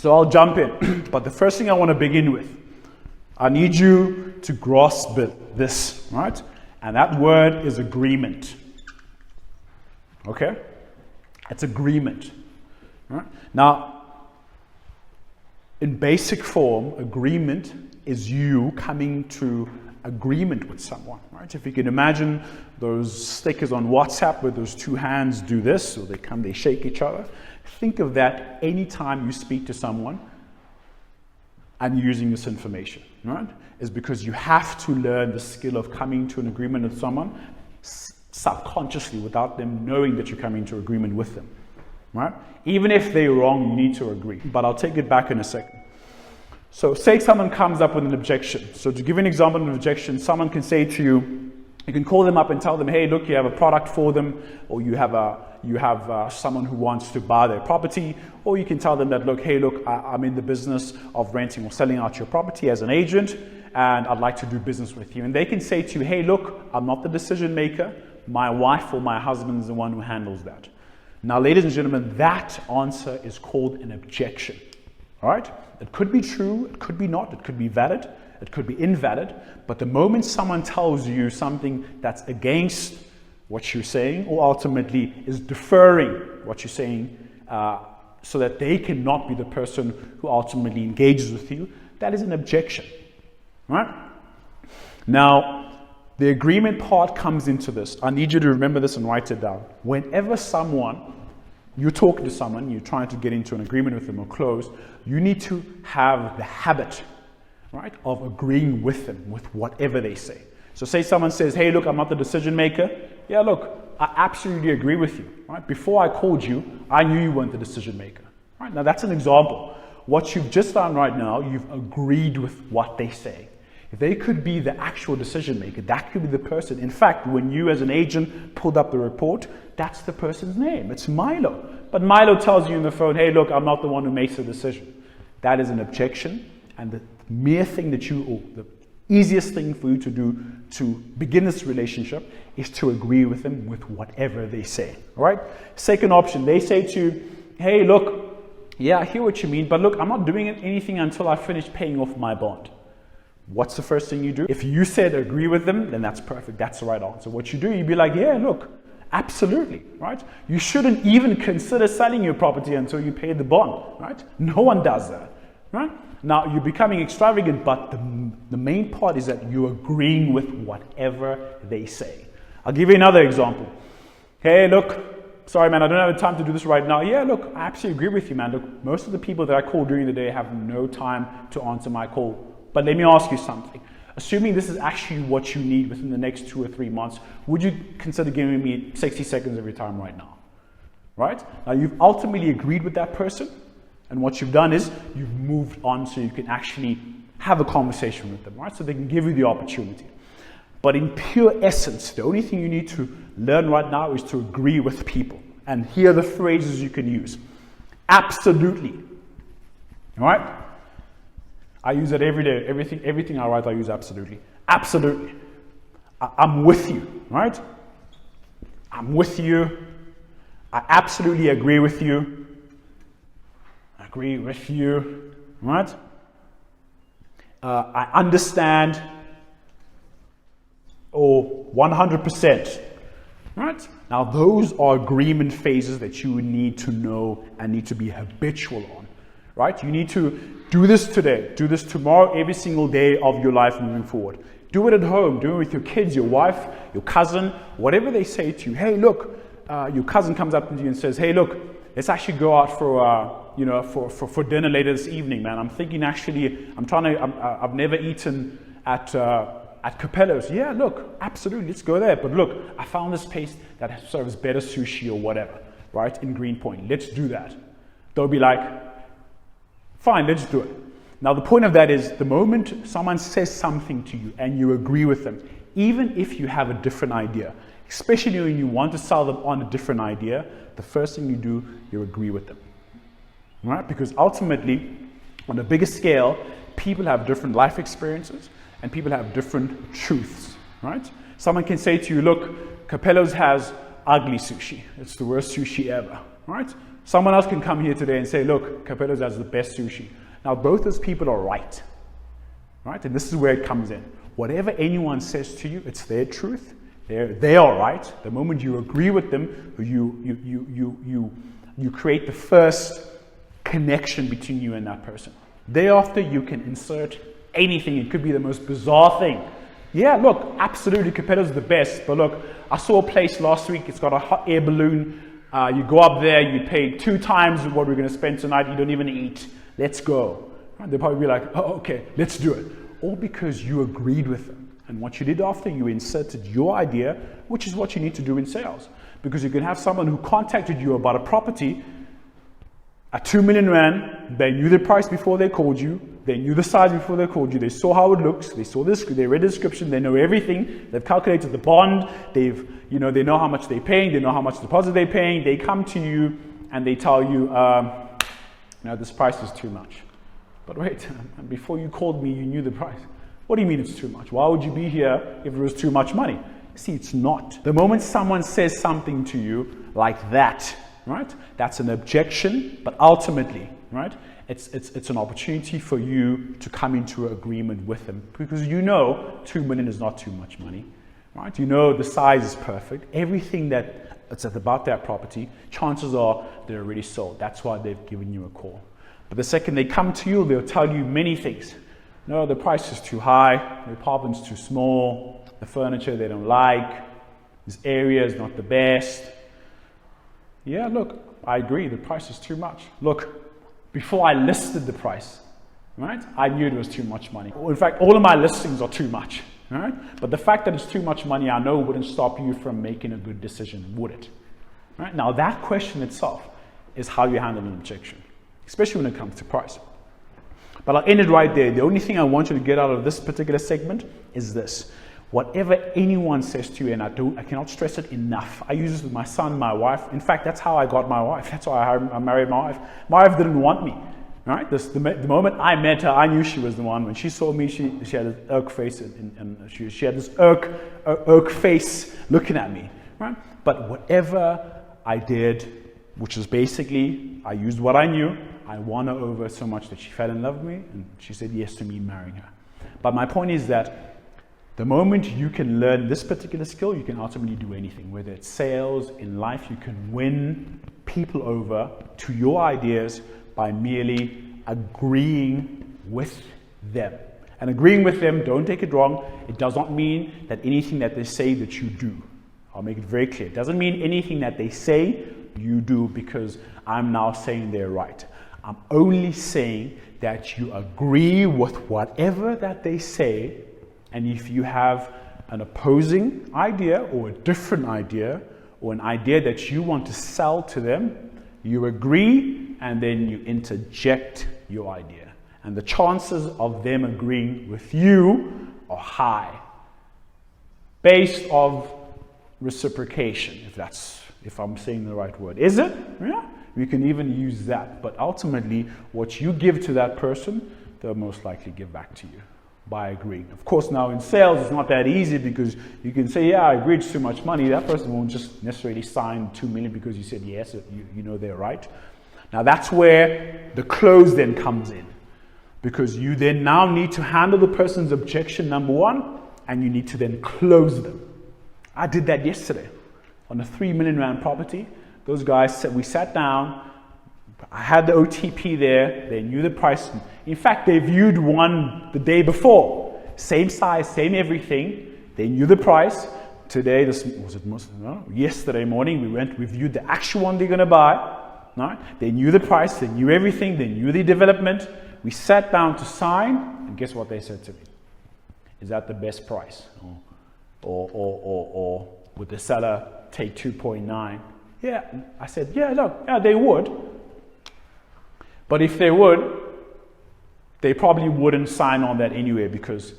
So I'll jump in. But the first thing I want to begin with, I need you to grasp this, right? And that word is agreement. Okay? It's agreement. Right? Now, in basic form, agreement is you coming to agreement with someone, right? If you can imagine those stickers on WhatsApp where those two hands do this, or they shake each other. Think of that anytime you speak to someone and using this information, right? Is because you have to learn the skill of coming to an agreement with someone subconsciously without them knowing that you're coming to agreement with them, right? Even if they're wrong, you need to agree. But I'll take it back in a second. So say someone comes up with an objection. So to give an example of an objection, someone can say to you, you can call them up and tell them, hey, look, you have a product for them, or you have someone who wants to buy their property, or you can tell them that, look, hey, look, I'm in the business of renting or selling out your property as an agent, and I'd like to do business with you. And they can say to you, hey, look, I'm not the decision maker. My wife or my husband is the one who handles that. Now, ladies and gentlemen, that answer is called an objection. All right? It could be true, it could be not, it could be valid, it could be invalid, but the moment someone tells you something that's against what you're saying, or ultimately is deferring what you're saying, so that they cannot be the person who ultimately engages with you, that is an objection. Right? Now, the agreement part comes into this. I need you to remember this and write it down. Whenever you're talking to someone, you're trying to get into an agreement with them or close, you need to have the habit, right, of agreeing with them, with whatever they say. So say someone says, hey, look, I'm not the decision maker. Yeah, look, I absolutely agree with you. Right? Before I called you, I knew you weren't the decision maker. Right? Now, that's an example. What you've just done right now, you've agreed with what they say. They could be the actual decision maker. That could be the person. In fact, when you as an agent pulled up the report, that's the person's name. It's Milo. But Milo tells you on the phone, hey, look, I'm not the one who makes the decision. That is an objection. And the mere thing the easiest thing for you to do to begin this relationship is to agree with them with whatever they say. All right? Second option, they say to you, hey, look, yeah, I hear what you mean, but look, I'm not doing anything until I finish paying off my bond. What's the first thing you do? If you said agree with them, then that's perfect. That's the right answer. What you do, you'd be like, yeah, look, absolutely, right? You shouldn't even consider selling your property until you pay the bond, right? No one does that, right? Now, you're becoming extravagant, but the main part is that you're agreeing with whatever they say. I'll give you another example. Hey, look, sorry, man, I don't have the time to do this right now. Yeah, look, I absolutely agree with you, man. Look, most of the people that I call during the day have no time to answer my call. But let me ask you something. Assuming this is actually what you need within the next 2 or 3 months, would you consider giving me 60 seconds of your time right now? Right? Now, you've ultimately agreed with that person, and what you've done is you've moved on so you can actually have a conversation with them, right? So they can give you the opportunity. But in pure essence, the only thing you need to learn right now is to agree with people. And here are the phrases you can use. Absolutely. All right? I use it every day. Everything I write, I use absolutely. Absolutely. I'm with you, right? I'm with you. I absolutely agree with you. Agree with you, right? I understand. Or 100%, right? Now, those are agreement phases that you need to know and need to be habitual on, right? You need to do this today, do this tomorrow, every single day of your life moving forward. Do it at home, do it with your kids, your wife, your cousin, whatever they say to you. Hey, look, your cousin comes up to you and says, hey, look, let's actually go out for dinner later this evening, man. I'm thinking actually, I've never eaten at Capello's. Yeah, look, absolutely, let's go there. But look, I found this place that serves better sushi or whatever, right, in Greenpoint. Let's do that. They'll be like, fine, let's do it. Now, the point of that is the moment someone says something to you and you agree with them, even if you have a different idea, especially when you want to sell them on a different idea, the first thing you do, you agree with them, right? Because ultimately, on a bigger scale, people have different life experiences and people have different truths, right? Someone can say to you, look, Capello's has ugly sushi. It's the worst sushi ever, right? Someone else can come here today and say, look, Capello's has the best sushi. Now, both those people are right? And this is where it comes in. Whatever anyone says to you, it's their truth. They are right. The moment you agree with them, you create the first connection between you and that person. Thereafter, you can insert anything. It could be the most bizarre thing. Yeah, look, absolutely, Capello's the best. But look, I saw a place last week. It's got a hot air balloon. You go up there, you pay 2 times what we're going to spend tonight. You don't even eat. Let's go. They'll probably be like, oh, okay, let's do it. All because you agreed with them. And what you did after, you inserted your idea, which is what you need to do in sales. Because you can have someone who contacted you about a property at 2 million rand. They knew the price before they called you. They knew the size before they called you. They saw how it looks. They saw this. They read the description. They know everything. They've calculated the bond. They know how much they're paying. They know how much deposit they're paying. They come to you and they tell you, this price is too much. But wait, before you called me, you knew the price. What do you mean it's too much? Why would you be here if it was too much money? See, it's not. The moment someone says something to you like that, that's an objection, but ultimately, it's an opportunity for you to come into an agreement with them, because 2 million is not too much money, You know the size is perfect. Everything that's about that property, chances are they're already sold. That's why they've given you a call. But the second they come to you, they'll tell you many things. No, the price is too high, the apartment's too small, the furniture they don't like, this area is not the best. Yeah, look, I agree, the price is too much. Look, before I listed the price, I knew it was too much money. In fact, all of my listings are too much. But the fact that it's too much money, I know wouldn't stop you from making a good decision, would it? Now, that question itself is how you handle an objection, especially when it comes to price. But I'll end it right there. The only thing I want you to get out of this particular segment is this. Whatever anyone says to you, and I cannot stress it enough. I use this with my son, my wife. In fact, that's how I got my wife. That's why I married my wife. My wife didn't want me. The moment I met her, I knew she was the one. When she saw me, she had this irk face, and she had this irk face looking at me. But whatever I did, which is basically, I used what I knew. I won her over so much that she fell in love with me, and she said yes to me marrying her. But my point is that the moment you can learn this particular skill, you can ultimately do anything. Whether it's sales, in life, you can win people over to your ideas by merely agreeing with them. And agreeing with them, don't take it wrong, it does not mean that anything that they say that you do. I'll make it very clear. It doesn't mean anything that they say you do because I'm now saying they're right. I'm only saying that you agree with whatever that they say, and if you have an opposing idea or a different idea or an idea that you want to sell to them, you agree and then you interject your idea. And the chances of them agreeing with you are high, based on reciprocation, if I'm saying the right word. Is it? Yeah. You can even use that, but ultimately what you give to that person, they'll most likely give back to you by agreeing. Of course, now in sales, it's not that easy because you can say, yeah, I agreed it's too much money. That person won't just necessarily sign 2 million because you said yes, you know they're right. Now that's where the close then comes in, because you then now need to handle the person's objection, number one, and you need to then close them. I did that yesterday on a 3 million rand property. Those guys said, we sat down, I had the OTP there, they knew the price. In fact, they viewed one the day before. Same size, same everything. They knew the price. Today, yesterday morning, we viewed the actual one they're going to buy. They knew the price, they knew everything, they knew the development. We sat down to sign, and guess what they said to me? Is that the best price? Or would the seller take 2.9? Yeah, I said, yeah, they would. But if they would, they probably wouldn't sign on that anyway because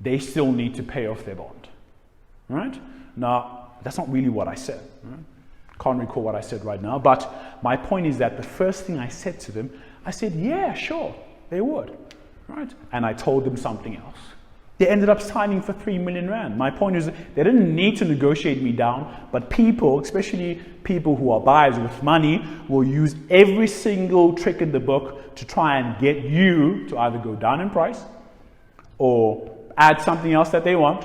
they still need to pay off their bond. Right? Now, that's not really what I said. Right? Can't recall what I said right now, but my point is that the first thing I said to them, I said, yeah, sure, they would. Right? And I told them something else. They ended up signing for 3 million rand. My point is, they didn't need to negotiate me down, but people, especially people who are buyers with money, will use every single trick in the book to try and get you to either go down in price or add something else that they want.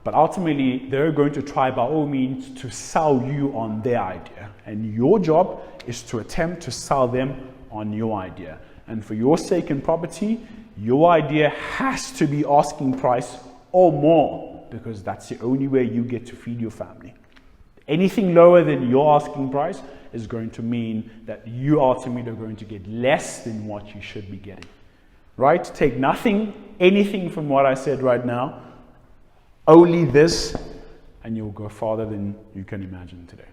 But ultimately, they're going to try by all means to sell you on their idea. And your job is to attempt to sell them on your idea. And for your sake in property, your idea has to be asking price or more, because that's the only way you get to feed your family. Anything lower than your asking price is going to mean that you ultimately are going to get less than what you should be getting. Right? Take anything from what I said right now, only this, and you'll go farther than you can imagine today.